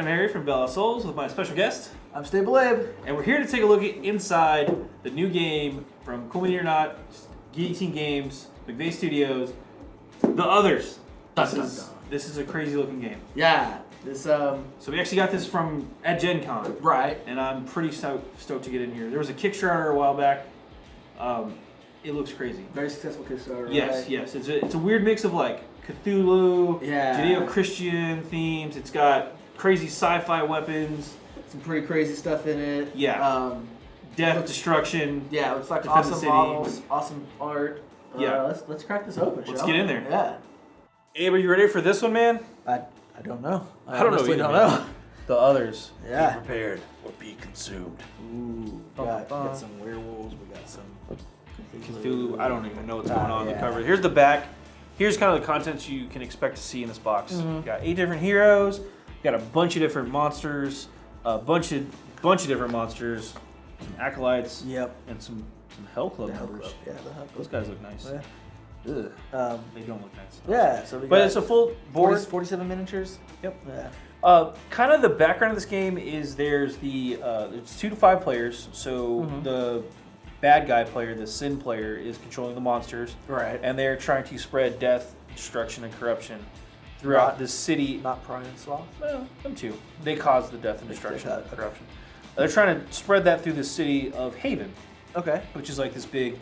AdamHarry from BoLS Souls with my special guest. I'm Stable Abe. And we're here to take a look inside the new game from Koenig or Not, Geek Team Games, McVeigh Studios, The Others. This is a crazy looking game. Yeah. So we actually got this from at Gen Con. Right. And I'm pretty stoked to get in here. There was a Kickstarter a while back. It looks crazy. Very successful Kickstarter. Yes, right? yes. It's a weird mix of like Cthulhu, yeah, Judeo-Christian themes. It's got crazy sci-fi weapons. Some pretty crazy stuff in it. Yeah. Death, destruction. Yeah, it's like Defend the awesome city. models, awesome art. Yeah. Let's crack this open. Let's get in there. Yeah. Abe, are you ready for this one, man? I don't know. I don't know honestly either, don't man. know. The Others. Yeah. Be prepared or be consumed. Ooh. We got some werewolves. We got some Cthulhu. I don't even know what's going on in the yeah. cover. Here's the back. Here's kind of the contents you can expect to see in this box. We got 8 different heroes. We got a bunch of different monsters. A bunch of different monsters. Some acolytes. Yep. And some Hell Club The Hell members. Club. Yeah, the Hell Club. Those guys look nice. Yeah. Ugh. They don't look nice. Yeah. So we But got it's a full board. 47 miniatures. Yep. Yeah. Kind of the background of this game is there's 2 to 5 players. So the bad guy player, the sin player, is controlling the monsters. Right. And they're trying to spread death, destruction, and corruption throughout the city. Not Pride and Sloth. Well, them too. They cause the death and destruction and okay. corruption. They're trying to spread that through the city of Haven, Okay. which is like this big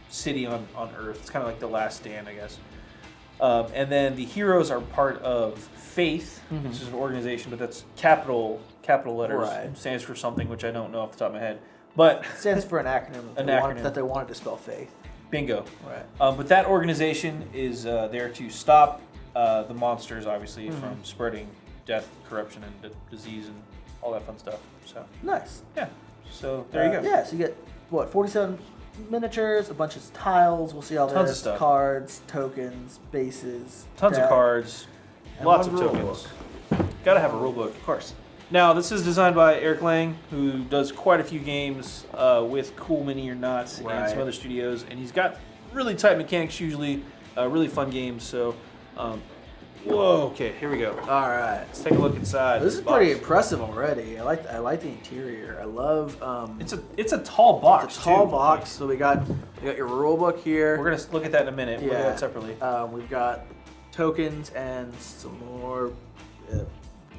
city on Earth. It's kind of like the last stand, I guess. And then the heroes are part of Faith, which is an organization, but that's capital letters. Right. It stands for something, which I don't know off the top of my head. But It stands for an acronym. That they wanted to spell faith. bingo. Right. But that organization is there to stop the monsters, obviously, from spreading death, corruption, and disease, and all that fun stuff. So Nice. yeah. So there you go. Yeah. So you get 47 miniatures, a bunch of tiles. We'll see all Tons of this. stuff. Cards, tokens, bases. Tons of deck, cards, and lots of one rule tokens. book. Gotta have a rule book. Of course. Now, this is designed by Eric Lang, who does quite a few games with Cool Mini or Not and Right. some other studios, and he's got really tight mechanics usually, really fun games. So, whoa, okay, here we go. All right. Let's take a look inside. This is box. pretty impressive already. I like the interior. I love. It's a tall box. It's a tall too. box. So we got your rule book here. We're gonna look at that in a minute. We'll look at that separately. We've got tokens and some more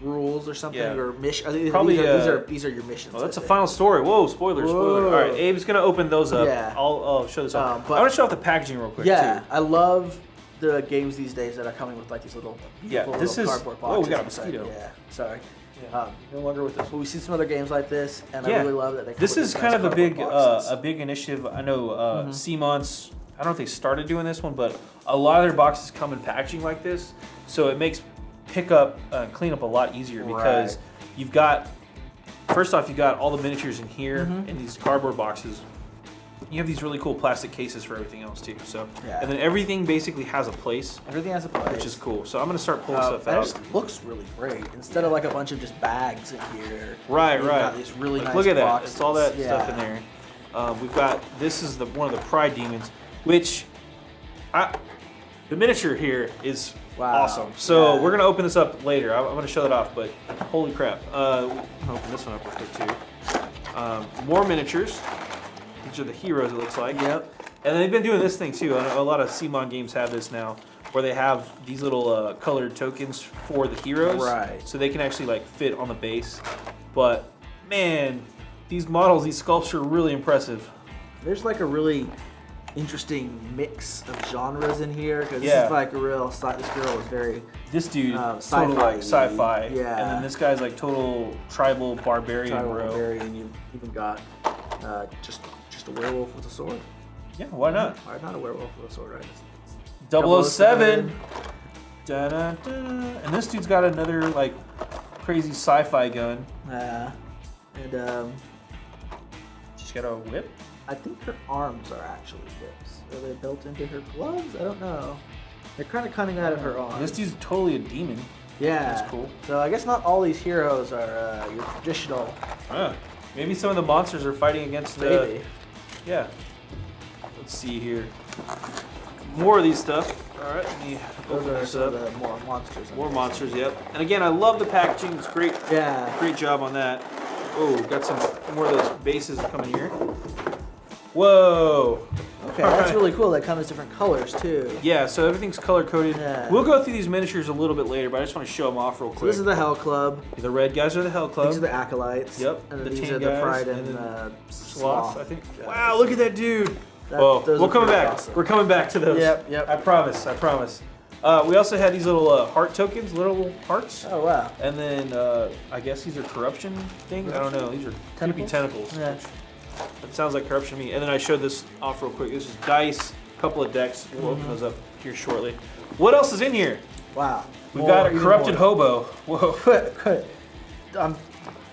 rules or something, Yeah. or mission. I think Probably, these are your missions. Well, that's I a think. final story. Whoa, spoiler. All right, Abe's gonna open those up. Yeah. I'll show this off. but- I want to show off the packaging real quick Yeah, too. I love the games these days that are coming with like these little, Yeah, little this is- cardboard oh, we boxes. got a inside. mosquito. Yeah, sorry. Yeah. No longer with this. But we see some other games like this, and Yeah. I really love that they. Come This with is these kind nice of a cardboard big boxes. initiative. I know CMON's. I don't know if they started doing this one, but a lot of their boxes come in packaging like this, so it makes pickup, cleanup a lot easier because you've got. First off, you got all the miniatures in here in these cardboard boxes. You have these really cool plastic cases for everything else too. So, Yeah. and then everything basically has a place, Everything has a place, which is cool. So I'm gonna start pulling stuff and out. it just looks really great. Instead of like a bunch of just bags in here, Right, you've right. got these really nice Look at that. boxes. It's all that Yeah. stuff in there. We've got, this is one of the Pride Demons, which the miniature here is Wow. awesome. So Yeah. we're going to open this up later. I'm going to show that off, but holy crap. We can open this one up real quick too. More miniatures. These are the heroes, it looks like. Yep. And they've been doing this thing too. I know a lot of CMON games have this now, where they have these little colored tokens for the heroes. Right. So they can actually like fit on the base. But man, these models, these sculpts are really impressive. There's like a really interesting mix of genres in here because this Yeah. is like a real. This girl is very. This dude, Sci-fi. total like sci-fi. Yeah. And then this guy's like total tribal barbarian, bro. barbarian. You've even got just a werewolf with a sword. Yeah, why not? Or not a werewolf with a sword, right? 007. Da-da-da. And this dude's got another like crazy sci-fi gun. And She's got a whip. I think her arms are actually whips. Are they built into her gloves? I don't know. They're kind of coming out of her arms. This dude's totally a demon. Yeah. That's cool. So I guess not all these heroes are your traditional. Maybe some of the monsters are fighting against. Maybe. Yeah. Let's see here. More of these stuff. All right, let me Those open are this some up. of the more monsters. More monsters, yep. And again, I love the packaging. It's great. Yeah. Great job on that. Oh, got some more of those bases coming here. Whoa. Okay, that's really cool. They come in different colors too. Yeah, so everything's color coded. Yeah. We'll go through these miniatures a little bit later, but I just want to show them off real quick. So this is the Hell Club. The red guys are the Hell Club. These are the Acolytes. Yep. And then The these Tan are the guys, Pride and and then Sloth. I think. guys. Wow, look at that dude. Those We'll are come pretty back. awesome. We're coming back to those. Yep. I promise. We also had these little heart tokens, little hearts. Oh wow. And then I guess these are corruption things. I don't know. These are creepy tentacles. Yeah. That sounds like corruption to me. And then I showed this off real quick. This is dice, a couple of decks. We'll open those up here shortly. What else is in here? Wow. We've got a corrupted hobo. Whoa. All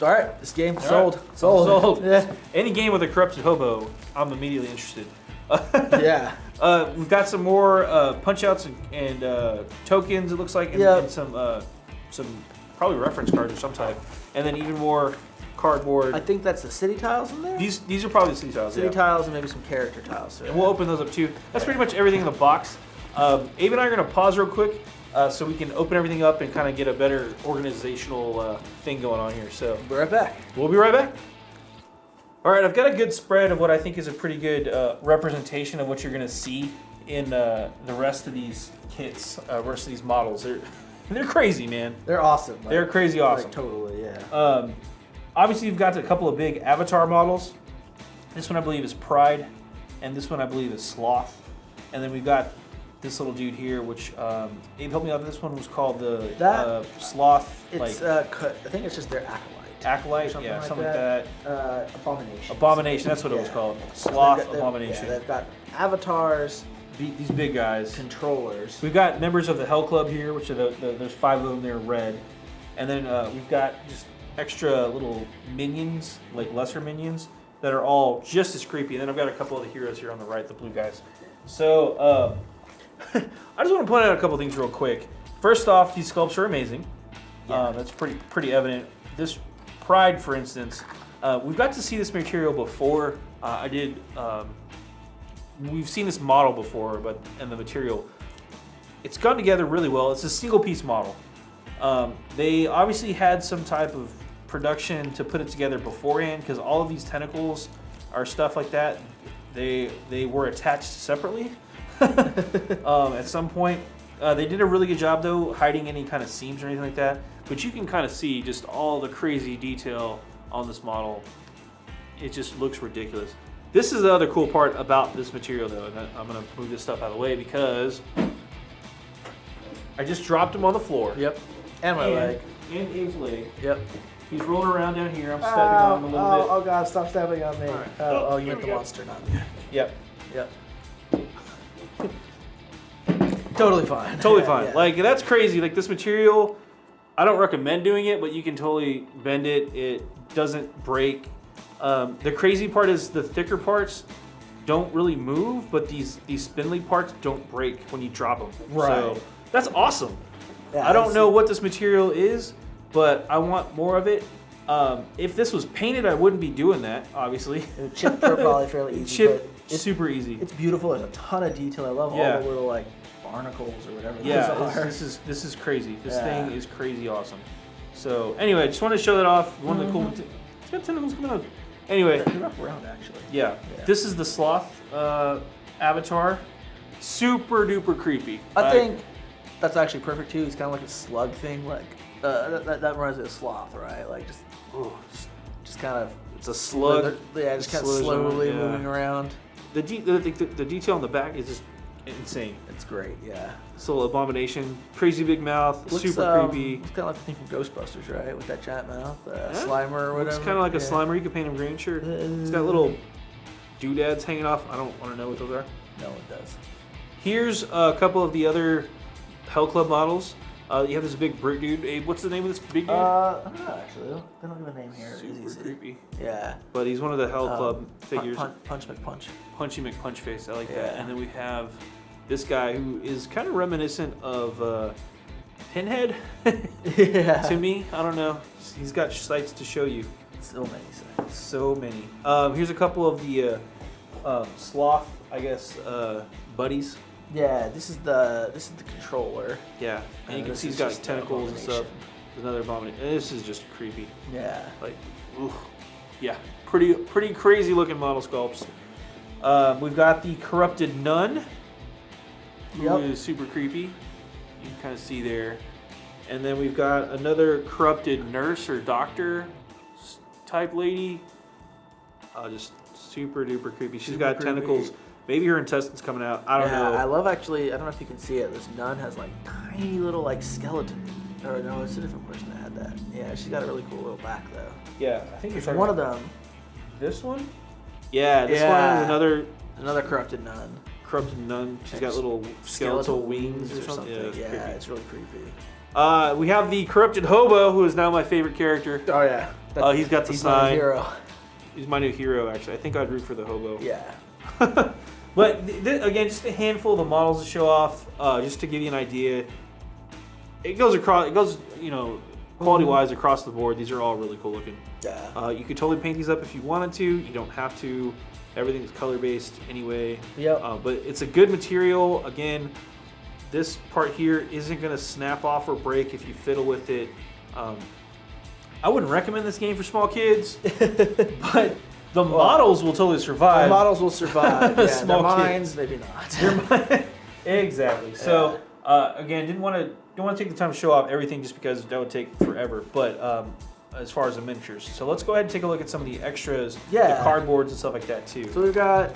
right, this game All sold. right. Sold. Yeah. Any game with a corrupted hobo, I'm immediately interested. Yeah. We've got some more punch outs and tokens, it looks like, and, and some probably reference cards of some type. And then even more cardboard. I think that's the city tiles in there. These are probably the city tiles. City tiles and maybe some character tiles. So And we'll open those up too. That's pretty much everything in the box. Abe and I are going to pause real quick so we can open everything up and kind of get a better organizational thing going on here. So We'll be right back. we'll be right back. All right, I've got a good spread of what I think is a pretty good representation of what you're going to see in the rest of these kits, rest of these models. They're crazy, man. They're awesome. Like, They're crazy awesome. Like, totally, yeah. Obviously, you've got a couple of big avatar models. This one I believe is Pride, and this one I believe is Sloth. And then we've got this little dude here, which Abe helped me out. This one was called the Sloth. It's like I think it's just their acolyte. Acolyte, something yeah, like something that. like that. Abomination. Abomination, that's what it was Yeah. called. So Sloth Abomination. Yeah, they've got avatars, These big guys. controllers. We've got members of the Hell Club here, which are there's 5 of them. They're red, and then we've got just extra little minions, like lesser minions, that are all just as creepy. And then I've got a couple of the heroes here on the right, the blue guys. So I just want to point out a couple things real quick. First off, these sculpts are amazing. Yeah. That's pretty evident. This Pride, for instance, we've got to see this material before. We've seen this model before, and the material, it's gone together really well. It's a single piece model. They obviously had some type of production to put it together beforehand, because all of these tentacles are stuff like that. They were attached separately at some point. They did a really good job though, hiding any kind of seams or anything like that. But you can kind of see just all the crazy detail on this model. It just looks ridiculous. This is the other cool part about this material though, and I'm gonna move this stuff out of the way because I just dropped him on the floor. Yep. And my leg. And Abe's leg. Yep. He's rolling around down here. I'm stepping on him a little bit. Oh God! Stop stepping on me. All right. Oh, you Here meant we the go. monster, not me. Yep. Yep. Totally fine. Totally fine. Yeah. Like, that's crazy. Like, this material, I don't recommend doing it, but you can totally bend it. It doesn't break. The crazy part is the thicker parts don't really move, but these spindly parts don't break when you drop them. Right. So that's awesome. Yeah, I don't know what this material is, but I want more of it. If this was painted, I wouldn't be doing that, obviously. It would chip probably fairly easy. Chip, but it's super easy. It's beautiful. There's a ton of detail. I love Yeah. all the little like barnacles or whatever. Yeah, those are. this is crazy. This Yeah. thing is crazy awesome. So anyway, I just wanted to show that off. One of the cool. It's got tentacles coming out. Anyway, They're up around actually. yeah, Yeah. this is the Sloth avatar. Super duper creepy. I think that's actually perfect too. He's kind of like a slug thing. Like that reminds me of Sloth, right? Like just kind of. it's a slug. Yeah, just kind of Slugs on it, slowly yeah. moving around. The detail on the back is just insane. It's great. Yeah. This little abomination, crazy big mouth, Looks, super creepy. It's kind of like the thing from Ghostbusters, right? With that giant mouth, Yeah. Slimer or whatever. It's kind of like a Yeah. Slimer. You could paint him green, sure. It's got little doodads hanging off. I don't want to know what those are. No, it does. Here's a couple of the other Hell Club models. You have this big brute dude. Abe, what's the name of this big dude? I don't know actually. They don't give a name here. Super Easy. creepy. Yeah. But he's one of the Hell Club figures. Punch McPunch. Punchy McPunchface. I like that. Yeah. And then we have this guy who is kind of reminiscent of Pinhead Yeah. to me. I don't know. He's got sights to show you. So many sides. So many. Here's a couple of the Sloth, I guess, buddies. Yeah, this is the controller. Yeah, and you can this see he's is got just tentacles and stuff. abomination. There's another abomination. And this is just creepy. Yeah. Like, oof. Yeah, pretty crazy looking model sculpts. We've got the corrupted nun, who is super creepy. You can kind of see there. And then we've got another corrupted nurse or doctor type lady. Just super duper creepy. She's got tentacles. Maybe her intestines coming out. I don't know. I love actually. I don't know if you can see it. This nun has like tiny little like skeleton. Or no, it's a different person that had that. Yeah, she's got a really cool little back though. Yeah, I think you're talking one of about them. this one. Yeah, this one is another corrupted nun. Corrupted nun. She's got little skeletal wings or something. Yeah, it's really creepy. We have the corrupted hobo, who is now my favorite character. Oh yeah. He's got the he's sign. my hero. He's my new hero, actually. I think I'd root for the hobo. Yeah. But again, just a handful of the models to show off, just to give you an idea. It goes across. It goes, quality-wise across the board. These are all really cool looking. Yeah. You could totally paint these up if you wanted to. You don't have to. Everything's color-based anyway. Yep. But it's a good material. Again, this part here isn't going to snap off or break if you fiddle with it. I wouldn't recommend this game for small kids, but the models will totally survive. The models will survive. Yeah, Small their kids. minds, maybe not. Exactly. So again, don't want to take the time to show off everything just because that would take forever. But as far as the miniatures, so let's go ahead and take a look at some of the extras, the cardboards and stuff like that too. So we've got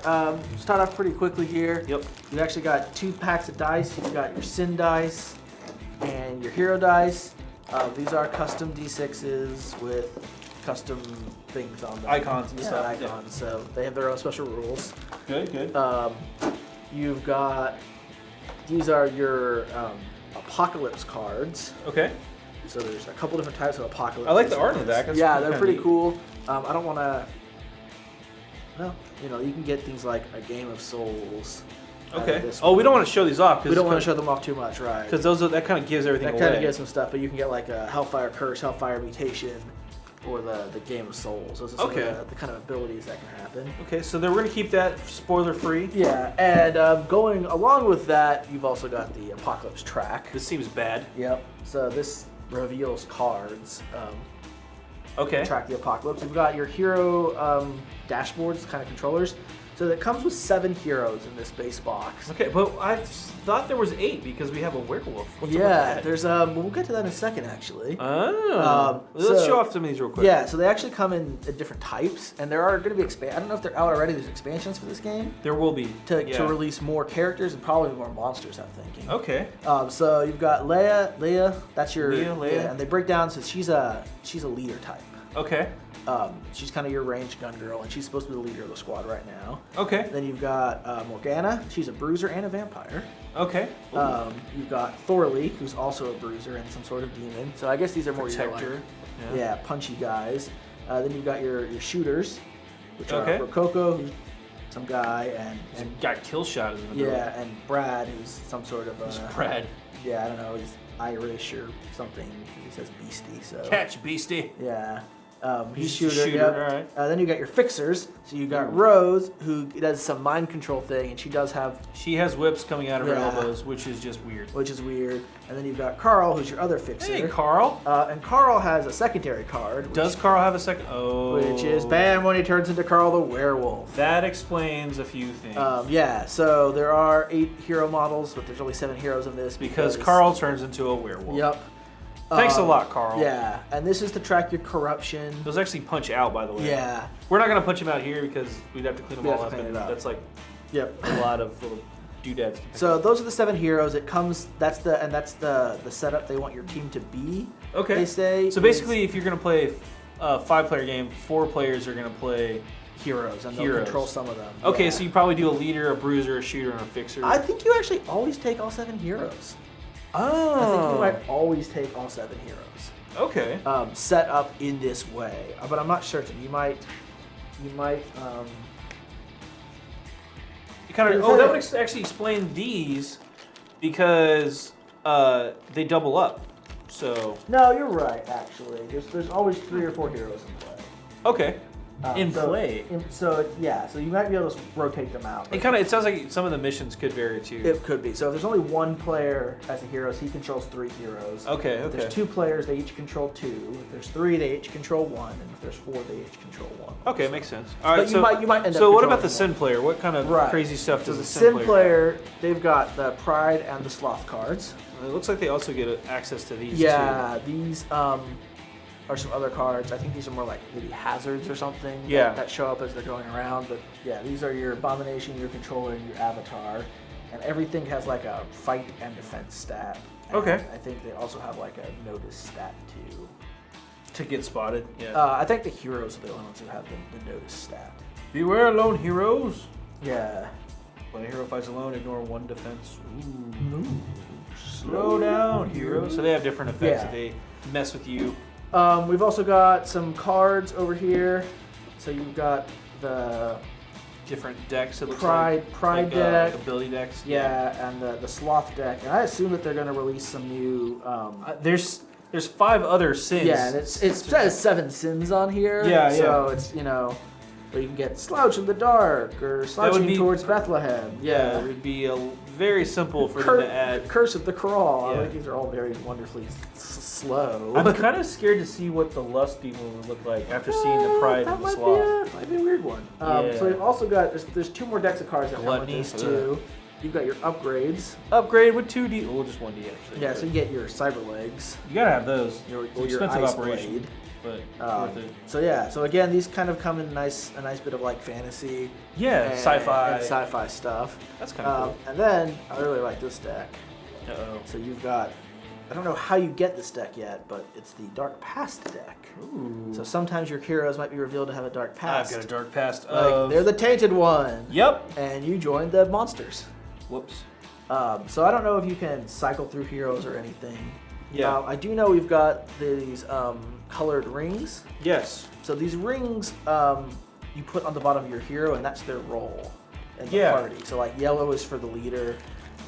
start off pretty quickly here. Yep. You've actually got 2 packs of dice. You've got your sin dice and your hero dice. These are custom D6s with custom things on them. Icons and stuff. Icons. So they have their own special rules. Good. You've got, these are your apocalypse cards. Okay. So there's a couple different types of apocalypse. I like the art in the back. That's yeah, they're pretty neat. cool. I don't want to. Well, you can get things like a Game of Souls. Okay. Oh, we don't want to show these off. We don't want to show them off too much, right? Because that kind of gives everything away. That kind of gives some stuff, but you can get like a Hellfire Curse, Hellfire Mutation, or the Game of Souls. Those are some of the kind of abilities that can happen. Okay, so we're going to keep that spoiler free. Yeah, and going along with that, you've also got the Apocalypse track. This seems bad. Yep. So this reveals cards. Okay. Track the apocalypse. We've got your hero dashboards, kind of controllers. So that comes with 7 heroes in this base box. Okay, but I thought there was 8 because we have a werewolf. What's up with Yeah, that? there's we'll get to that in a second actually. Let's show off some of these real quick. Yeah, so they actually come in different types, and there are going to be I don't know if they're out already. There's expansions for this game There will be. to release more characters and probably more monsters. I'm thinking. Okay. So you've got Leia. That's your Leia. Yeah, and they break down. So she's a leader type. Okay. She's kind of your ranged gun girl, and she's supposed to be the leader of the squad right now. Okay. Then you've got Morgana. She's a bruiser and a vampire. Okay. You've got Thorley, who's also a bruiser and some sort of demon. So I guess these are more your, Protector. like, punchy guys. Then you've got your shooters, which are Okay. Rococo, who's some guy, and Got kill shot in the middle. and Brad, who's some sort of Who's Brad? Yeah, I don't know. He's Irish or something. He says beastie. So Catch, beastie. yeah. He's He's a shooter. shooter, Yep. alright. Then you got your fixers. So you got Rose, who does some mind control thing, and she does have, She has whips coming out of her Yeah. elbows, which is just weird. which is weird. And then you've got Carl, who's your other fixer. Hey, Carl. And Carl has a secondary card. Does Carl have a second? Oh. Which is bam when he turns into Carl the werewolf. That explains a few things. Yeah. So there are 8 hero models, but there's only 7 heroes in this because Carl turns into a werewolf. Yep. Thanks a lot, Carl. Yeah, and this is to track your corruption. Those actually punch out, by the way. Yeah. We're not going to punch them out here because we'd have to clean them We'd all have up. to clean And it up. that's like Yep. a lot of little doodads. So those are the 7 heroes. It comes. That's the setup they want your team to be. Okay. They say. So basically, if you're going to play a 5-player game, 4 players are going to play heroes, and they'll heroes. control some of them. Okay, Yeah. so you probably do a leader, a bruiser, a shooter, and a fixer. I think you actually always take all 7 heroes. Oh. I think you might always take all 7 heroes. Okay. Set up in this way, but I'm not certain. You might. You kind of. Oh, that would actually explain these because they double up. So. No, you're right. Actually, there's always 3 or 4 heroes in play. Okay. In play? So you might be able to rotate them out. It sounds like some of the missions could vary too. It could be. So if there's only one player as a hero, he controls 3 heroes. Okay. If there's 2 players, they each control 2. If there's 3, they each control 1. And if there's 4, they each control 1. Okay, makes sense. All right, but you might end up. So what about the controlling Sin player? What kind of crazy stuff So does the the Sin player player, they've got the Pride and the Sloth cards. have? It looks like they also get access to these Yeah, these are some other cards. I think these are more like maybe hazards or something. Yeah. That show up as they're going around. But yeah, these are your Abomination, your Controller, and your Avatar. And everything has like a fight and defense stat. And Okay. I think they also have like a notice stat too. To get spotted. Yeah. I think the heroes are the only ones who have the notice stat. Beware lone heroes. Yeah. When a hero fights alone, ignore 1 defense. Ooh. Slow down, heroes. So they have different effects that they mess with you. We've also got some cards over here. So you've got the Different decks. It looks Pride like deck. ability decks. Yeah, and the Sloth deck. And I assume that they're going to release some new. There's 5 other sins. Yeah, and it says 7 sins on here. Yeah, so it's where you can get Slouch in the Dark or Slouching Towards Bethlehem. Yeah, it would be very simple for them to add. Curse of the Crawl. Yeah. I think these are all very wonderfully slow. I'm kind of scared to see what the Lust Demon would look like after seeing the Pride and the Sloth. Might be a weird one. Yeah. So you've also got there's 2 more decks of cards that come with Gluttony. this too. You've got your upgrades. Upgrade with 2D. Well, just 1D actually. Yeah, so you get your Cyber Legs. You gotta have those. Your Expensive Ice operation, Blade. but worth it. So again, these kind of come in a nice bit of like fantasy. Yeah, and sci-fi stuff. That's kind of cool. And then I really like this deck. Uh-oh. So you've got, I don't know how you get this deck yet, but it's the Dark Past deck. Ooh. So sometimes your heroes might be revealed to have a dark past. I've got a dark past. Like they're the tainted one. Yep. And you join the monsters. Whoops. So I don't know if you can cycle through heroes or anything. Yeah. I do know we've got these colored rings. Yes. So these rings you put on the bottom of your hero, and that's their role in the party. So like yellow is for the leader,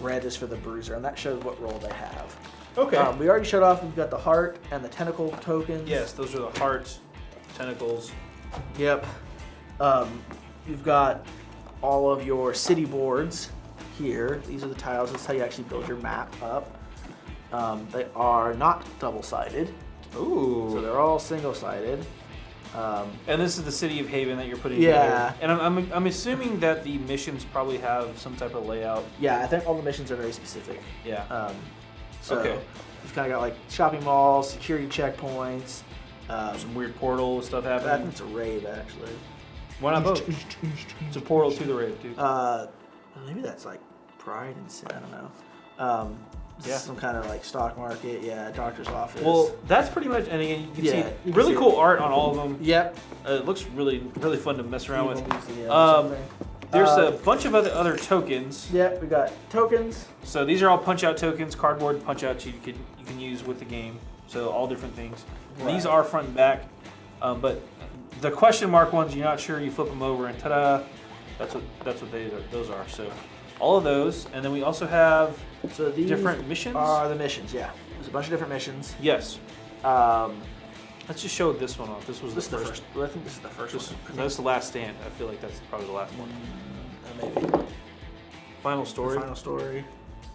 red is for the bruiser, and that shows what role they have. Okay. We already showed off. We've got the heart and the tentacle tokens. Yes, those are the hearts, tentacles. Yep. You've got all of your city boards here. These are the tiles. This is how you actually build your map up. They are not double-sided. Ooh. So they're all single-sided. And this is the city of Haven that you're putting Yeah. together. And I'm assuming that the missions probably have some type of layout. Yeah, I think all the missions are very specific. Yeah. So Okay. you've kind of got like shopping malls, security checkpoints. Some weird portal stuff I think happening. it's a rave actually. Why not both? It's a portal to the rave, dude. Maybe that's like Pride and Sin. I don't know. Yeah. Some kind of like stock market. Yeah, doctor's office. Well, that's pretty much, and again, you can Yeah, see you can really see cool art on all of them. Yep. It looks really fun to mess around with. Something. There's a bunch of other tokens. Yep, we got tokens. So these are all punch-out tokens, cardboard punch-outs you can use with the game. So all different things. Right. These are front and back, but the question mark ones, you're not sure. You flip them over and ta-da! That's what those are. So all of those, and then we also have these different missions. Are the missions? Yeah, there's a bunch of different missions. Yes. Let's just show this one off. This was the first. Well, I think this is the first one. That's the last stand. I feel like that's probably the last one. Maybe. Final story. Final story.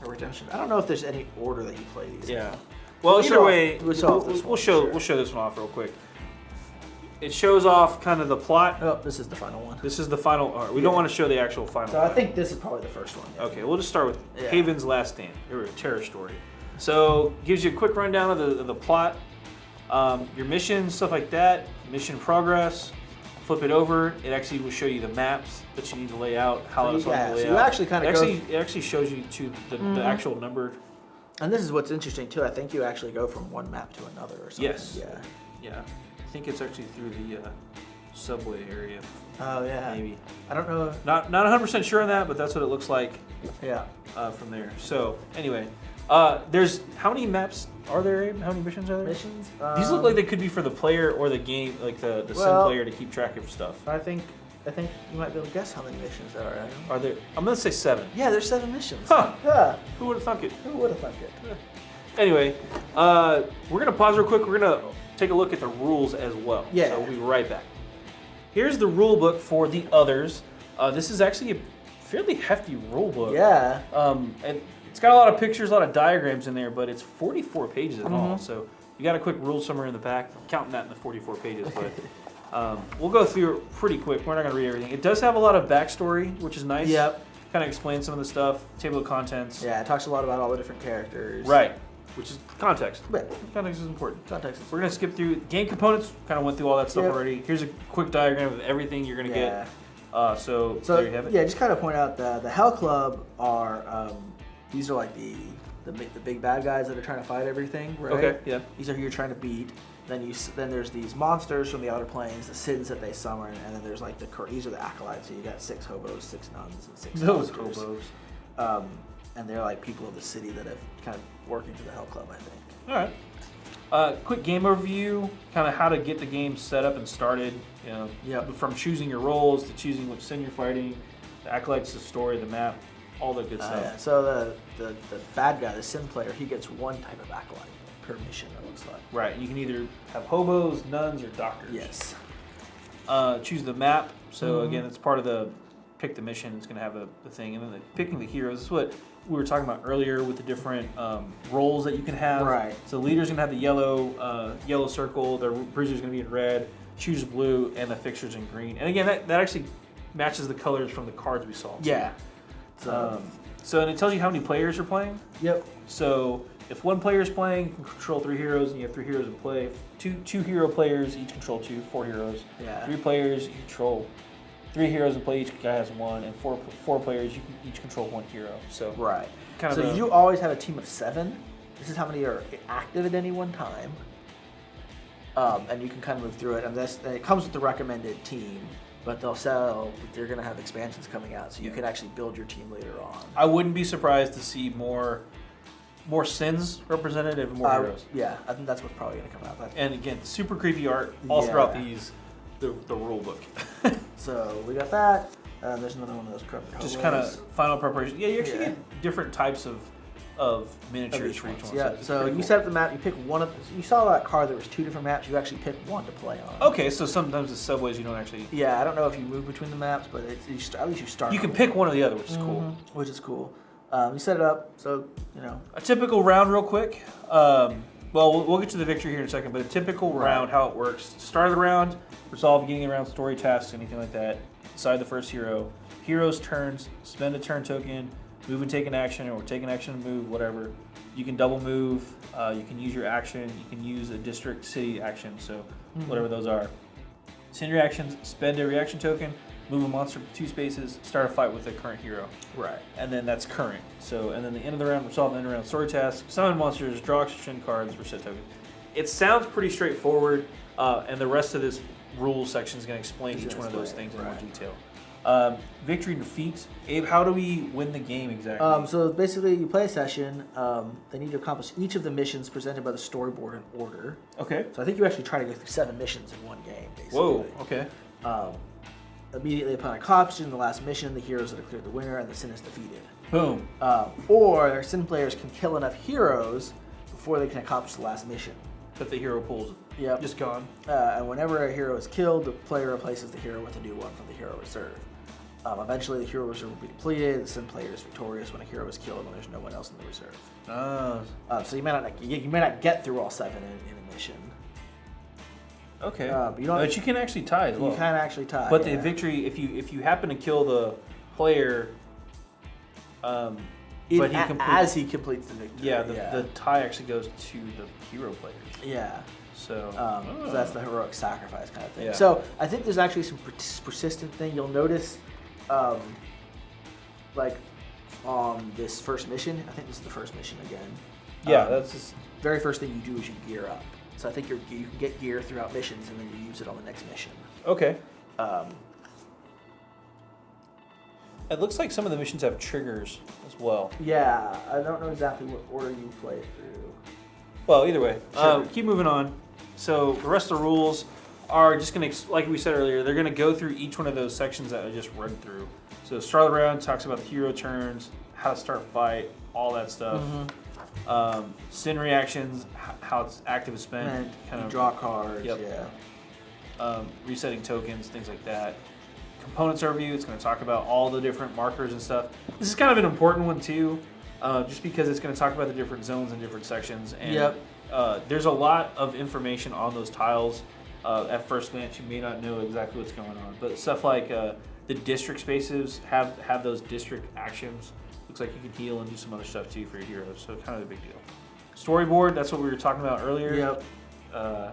Or redemption. I don't know if there's any order that you play these. Yeah. Well, We'll either show way, off- we'll show off this one, show sure. this one off real quick. It shows off kind of the plot. Oh, this is the final one. This is the final. All right, we don't want to show the actual final. So I one. think this is probably the first one. Yeah. Okay, we'll just start with Yeah. Haven's Last Stand, or Terror Story. So gives you a quick rundown of the plot, your mission, stuff like that, mission progress. Flip it over, it actually will show you the maps that you need to lay out, how So it's going to lay so out. you actually kind of It actually shows you to the actual number. And this is what's interesting too. I think you actually go from one map to another or something. Yes. Yeah. Yeah, I think it's actually through the subway area. Oh yeah. Maybe. I don't know. Not 100% sure on that, but that's what it looks like Yeah. from there. So anyway, there's how many maps are there? Abe? How many missions are there? Missions. These look like they could be for the player or the game, like the sim Well- player to keep track of stuff. I think you might be able to guess how many missions there are. Adam. Are there? I'm gonna say 7. Yeah, there's 7 missions. Huh. Yeah. Who would have thunk it? Who would have thunk it? Anyway, we're gonna pause real quick. We're gonna take a look at the rules as well. Yeah. So we'll be right back. here's the rule book for the others. This is actually a fairly hefty rule book. Yeah. And it's got a lot of pictures, a lot of diagrams in there, but it's 44 pages in all. So you got a quick rule summary in the back. I'm counting that in the 44 pages, but we'll go through it pretty quick. We're not going to read everything. It does have a lot of backstory, which is nice. Yep. Kind of explains some of the stuff. Table of contents. Yeah, it talks a lot about all the different characters. Right. Which is context. But Context is important. context is We're going to skip through game components. Kind of went through all that stuff Yep. already. Here's a quick diagram of everything you're going to get. So there you have it. Yeah, just kind of point out the Hell Club are these are like the big bad guys that are trying to fight everything, right? Okay, yeah. These are who you're trying to beat. Then there's these monsters from the outer planes, the sins that they summon, and then there's like these are the acolytes. So you got 6 hobos, 6 nuns, and 6 Those monsters. hobos. And they're like people of the city that have kind of working for the Hell Club, I think. All right. Quick game overview, kind of how to get the game set up and started. You know, Yep. from choosing your roles to choosing which sin you're fighting, the acolytes, the story, the map, all the good stuff. Yeah. So the bad guy, the sin player, he gets one type of acolyte per mission, it looks like. Right. You can either have hobos, nuns, or doctors. Yes. Choose the map. So again, it's part of the pick the mission. It's going to have the thing, and then picking the heroes. This is what we were talking about earlier with the different roles that you can have. Right. So the leader's going to have the yellow circle. The bruiser's going to be in red. Shooter's blue, and the fixture's in green. And again, that actually matches the colors from the cards we saw. Too. Yeah. So and it tells you how many players are playing. Yep. So if one player is playing, you can control 3 heroes, and you have 3 heroes in play. Two hero players each control 2, 4 heroes. Yeah. 3 players, you control 3 heroes in play. Each guy has 1, and 4 players, you can each control 1 hero. So Right. kind So of you always have a team of 7. This is how many are active at any one time. And you can kind of move through it. And it comes with the recommended team, but they're going to have expansions coming out, so you can actually build your team later on. I wouldn't be surprised to see more sins represented and more heroes. Yeah, I think that's what's probably going to come out. And again, super creepy art all throughout Yeah. the rule book. So we got that. There's another one of those corrupted Just hobos. kind of final preparation. Yeah, you actually Yeah. get different types of miniatures for each one. Yeah, it's so pretty you cool. set up the map, you pick one of. You saw that card, there was 2 different maps, you actually pick one to play on. Okay, so sometimes the subways you don't actually. Yeah, I don't know if you move between the maps, but at least you start. You can on pick one or the other, which is cool. Which is cool. You set it up, so, A typical round, real quick. We'll get to the victory here in a second, but a typical round, how it works. Start of the round, resolve beginning of the round, story tasks, anything like that. Decide the first hero. Hero's turns, spend a turn token, move and take an action, or take an action and move, whatever. You can double move, you can use your action, you can use a district city action, so whatever those are. Send your actions, spend a reaction token, move a monster 2 spaces, start a fight with the current hero. Right. And then that's current. So, and then the end of the round, resolve the end of the round story task, summon monsters, draw action cards, reset tokens. It sounds pretty straightforward, and the rest of this rules section is going to explain each one of those things in more detail. Victory and defeat. Abe, how do we win the game exactly? So basically, you play a session. They need to accomplish each of the missions presented by the storyboard in order. Okay. So I think you actually try to go through 7 missions in one game, basically. Whoa, okay. Immediately upon accomplishing the last mission, the heroes that are cleared the winner, and the sin is defeated. Boom. Or sin players can kill enough heroes before they can accomplish the last mission. That the hero pulls. Yep. Just gone. And whenever a hero is killed, the player replaces the hero with a new one from the hero reserve. Eventually, the hero reserve will be depleted. The sin player is victorious when a hero is killed and there's no one else in the reserve. So you may not get through all 7 in a mission. Okay. But you can actually tie as well. You can actually tie. But the victory, if you happen to kill the player, but he completes, as he completes the victory. yeah, the tie actually goes to the hero players. Yeah. So, So that's the heroic sacrifice kind of thing. Yeah. So I think there's actually some persistent thing. You'll notice, like on this first mission, I think this is the first mission again. yeah, that's just, Very first thing you do is you gear up. So I think you can get gear throughout missions and then you use it on the next mission. okay. Um, It looks like some of the missions have triggers as well. yeah, I don't know exactly what order you play it through. Well, either way, Sure. keep moving on. So the rest of the rules are just going to, like we said earlier, they're going to go through each one of those sections that I just read through. So start of the round talks about the hero turns, how to start a fight, all that stuff. Sin reactions, how it's active is spent, And kind you of draw cards. Yep. Yeah. resetting tokens, things like that. Components overview, it's going to talk about all the different markers and stuff. This is kind of an important one too, just because it's going to talk about the different zones and different sections. And there's a lot of information on those tiles. At first glance, you may not know exactly what's going on, but stuff like the district spaces have those district actions. Looks like you can heal and do some other stuff too for your heroes, so kind of a big deal. Storyboard, that's what we were talking about earlier. Yep.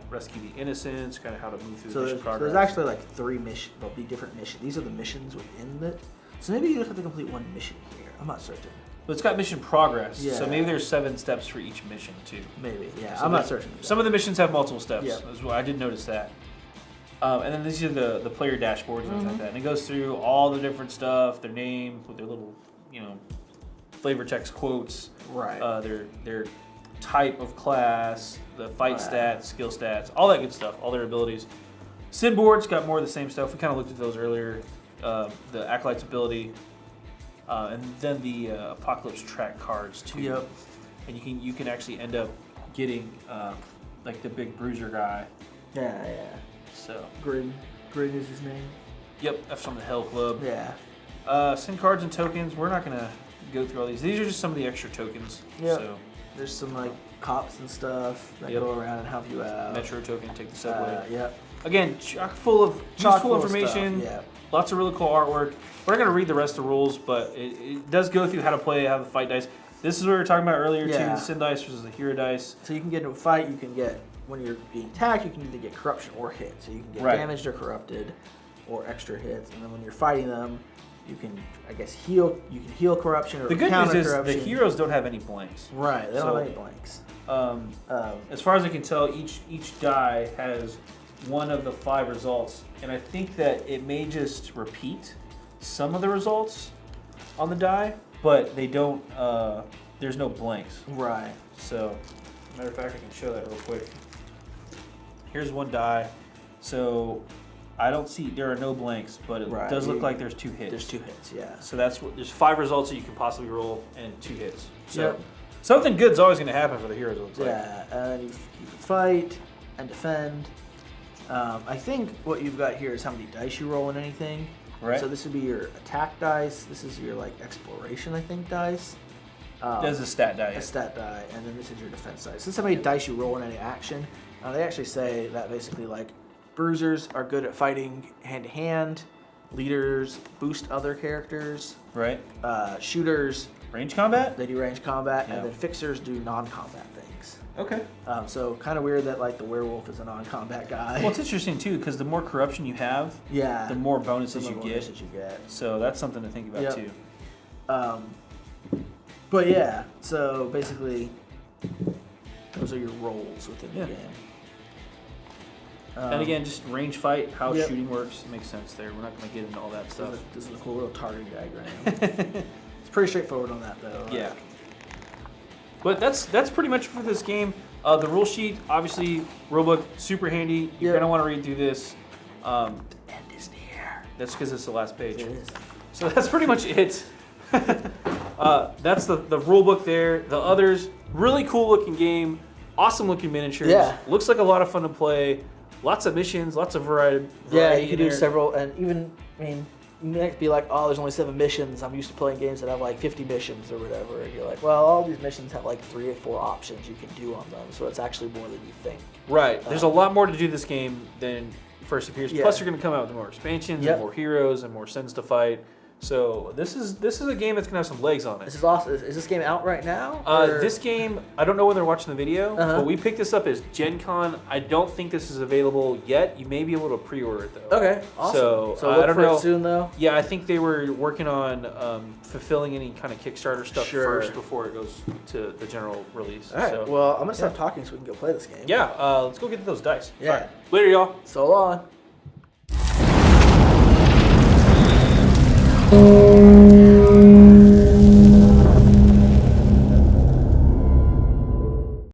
Rescue the innocents, kind of how to move through So the mission there's progress. actually like 3 missions. There'll be different missions. These are the missions within it. So maybe you just have to complete 1 mission here. I'm not certain. But it's got mission progress, Yeah. so maybe there's 7 steps for each mission too. Maybe, yeah. So I'm not certain. Some of the missions have multiple steps. Yep. As well. I did notice that. And then these are the player dashboards and things like that. And it goes through all the different stuff, their name with their little, flavor text quotes. Right. Their type of class, the fight stats, skill stats, all that good stuff, all their abilities. Sid board's got more of the same stuff. We kind of looked at those earlier. The Acolyte's ability, and then the Apocalypse track cards too. Yep. And you can actually end up getting like the big bruiser guy. Yeah. So. Grin is his name. Yep, that's from the Hell Club. Yeah. Send cards and tokens. We're not gonna go through all these. These are just some of the extra tokens. Yep. So. There's some like cops and stuff that go around and help you out. Metro token, take the subway. Yep. Again, chock full of useful information. Yeah. Lots of really cool artwork. We're not going to read the rest of the rules, but it does go through how to play, how to fight dice. This is what we were talking about earlier too, the Sin dice versus the Hero dice. So you can get into a fight, you can get, when you're being attacked, you can either get corruption or hit. So you can get damaged or corrupted or extra hits. And then when you're fighting them, you can, I guess, heal. You can heal corruption or the good counter news is corruption. the heroes don't have any blanks. Right, they don't have any blanks. As far as I can tell, each die has one of the 5 results, and I think that it may just repeat some of the results on the die, but they don't. There's no blanks. Right. So, matter of fact, I can show that real quick. Here's one die. So, I don't see, there are no blanks, but it does look like there's 2 hits. There's 2 hits, yeah. So there's 5 results that you can possibly roll and 2 hits. So something good's always going to happen for the heroes. It looks like. And you can fight and defend. I think what you've got here is how many dice you roll in anything. Right. So this would be your attack dice. This is your like exploration, I think, dice. There's a stat die. A stat die, and then this is your defense dice. This is how many dice you roll in any action. They actually say that basically like bruisers are good at fighting hand to hand. Leaders boost other characters. Right. Shooters, Range combat? they do range combat, and then fixers do non-combat things. Okay. So kind of weird that like the werewolf is a non-combat guy. Well, it's interesting too because the more corruption you have, the more bonuses you get. So that's something to think about too. But yeah, so basically, those are your roles within the game. And again, just range fight, how shooting works, makes sense there. We're not going to get into all that stuff. This is a cool little targeting diagram. It's pretty straightforward on that though. Yeah. But that's pretty much for this game. The rule sheet, obviously, rulebook, super handy. You're going to want to read through this. The end is near. That's because it's the last page. It is. So that's pretty much it. That's the rule book there. The others, really cool looking game, awesome looking miniatures. Yeah. Looks like a lot of fun to play. Lots of missions, lots of variety. Yeah, you can do several, and even, I mean, you might be like, oh, there's only 7 missions. I'm used to playing games that have like 50 missions or whatever. And you're like, well, all these missions have like 3 or 4 options you can do on them. So it's actually more than you think. Right. There's a lot more to do this game than first appears. Plus, you're going to come out with more expansions and more heroes and more sins to fight. So this is a game that's gonna have some legs on it. This is awesome. Is this game out right now? This game, I don't know when they're watching the video, but we picked this up as Gen Con. I don't think this is available yet. You may be able to pre-order it though. Okay, awesome. So look I don't for know. it soon though. Yeah, I think they were working on fulfilling any kind of Kickstarter stuff first before it goes to the general release. All right. So, well, I'm gonna stop talking so we can go play this game. Yeah. Let's go get those dice. Yeah. All right. Later, y'all. So long.